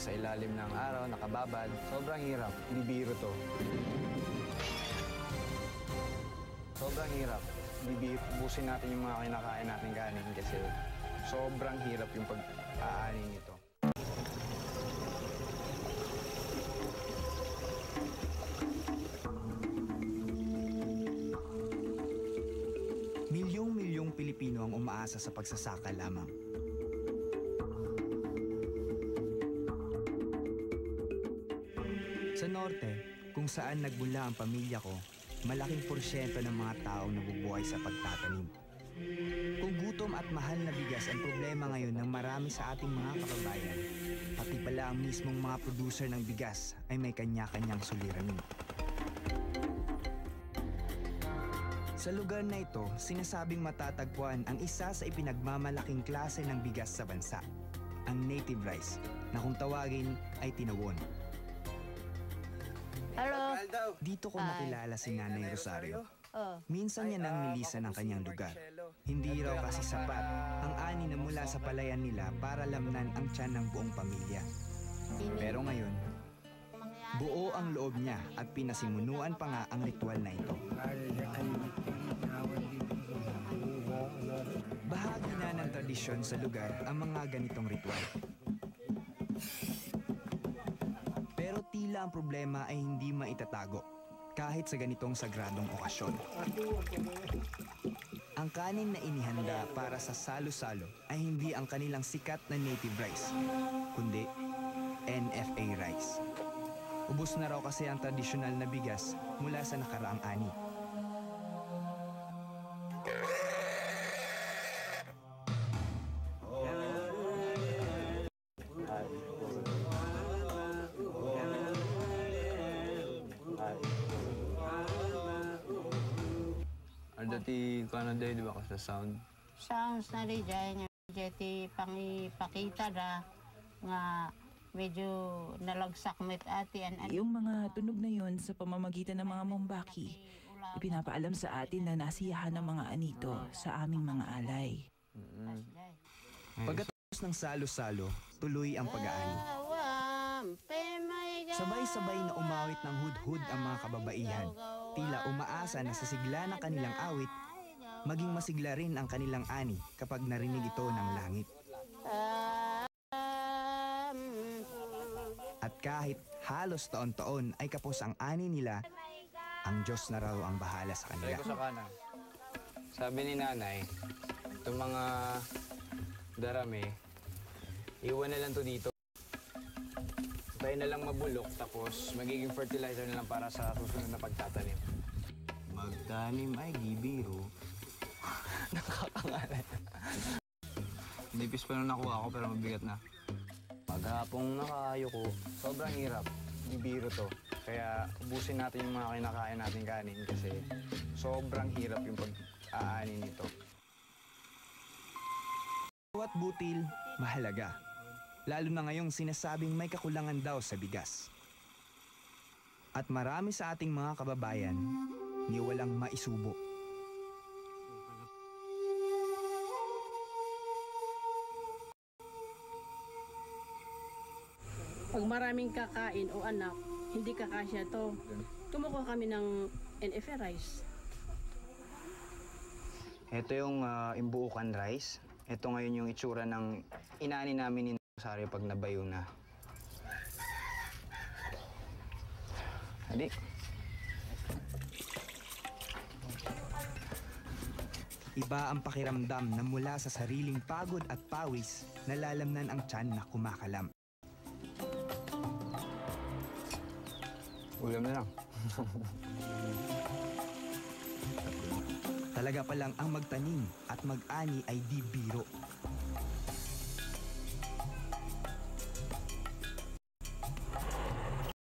sa ilalim ng araw, nakababad. Sobrang hirap. Hindi biro to. Sobrang hirap. Hindi biro. Ubusin natin yung mga kinakain natin kanin kasi sobrang hirap yung pag-aanin nito. Milyong-milyong Pilipino ang umaasa sa pagsasaka lamang. Sa norte, kung saan nagmula ang pamilya ko, malaking porsyento ng mga taong nabubuhay sa pagtatanim. Kung gutom at mahal na bigas ang problema ngayon ng marami sa ating mga kababayan, pati pala ang mismong mga producer ng bigas ay may kanya-kanyang suliranin. Sa lugar na ito, sinasabing matatagpuan ang isa sa ipinagmamalaking klase ng bigas sa bansa, ang native rice, na kung tawagin ay tinawon. Hello. Dito ko nakilala si Nanay Rosario. Oh. Minsan niya nang nilisan ang kanyang lugar. Hindi raw kasi sapat ang ani na mula sa palayan nila para lamnan ang tiyan ng buong pamilya. Pero ngayon, buo ang loob niya at pinasimunuan pa nga ang ritual na ito. Bahagi na ng tradisyon sa lugar ang mga ganitong ritual. Pero tila ang problema ay hindi maitatago kahit sa ganitong sagradong okasyon. Ang kanin na inihanda para sa salo-salo ay hindi ang kanilang sikat na native rice, kundi NFA rice. Ubos na raw kasi ang tradisyonal na bigas mula sa nakaraang ani. Dati Canada, di ba, sa sound? Sounds na rin dyan. Jeti pangipakita na nga medyo nalagsak met ati. Yung mga tunog na yon sa pamamagitan ng mga Mombaki, ipinapaalam sa atin na nasiyahan ng mga anito sa aming mga alay. Pagkatapos ng salo-salo, tuloy ang pag-aani. Sabay-sabay na umawit ng hud-hud ang mga kababaihan. Tila umaasa na sa sigla ng kanilang awit, maging masigla rin ang kanilang ani kapag narinig ito ng langit. At kahit halos taon-taon ay kapos ang ani nila, ang Diyos na raw ang bahala sa kanila. Sabi ko sa kanan, sabi ni nanay, itong mga darami, iwan na lang to dito. Tayo na lang mabulok, tapos magiging fertilizer na lang para sa susunod na pagtatanim. Magtanim ay gibiro. Nakakangalan. Nipis pa nung nakuha ko pero mabigat na. Maghapong nakahayo ko, sobrang hirap. Gibiro to. Kaya ubusin natin yung mga kinakain natin kanin kasi sobrang hirap yung pag-aani nito. Bawat butil, mahalaga. Lalo na ngayong sinasabing may kakulangan daw sa bigas. At marami sa ating mga kababayan, ni walang maisubo. Pag maraming kakain o anak, hindi kakasya to. Kumukuha kami ng NFA rice. Ito yung imbuukan rice. Ito ngayon yung itsura ng inani namin ni Rosario pag nabayo na. Hadi. Iba ang pakiramdam na mula sa sariling pagod at pawis, nalalamnan ang tiyan na kumakalam. Ulam na lang. Talaga palang ang magtanim at mag-ani ay di biro.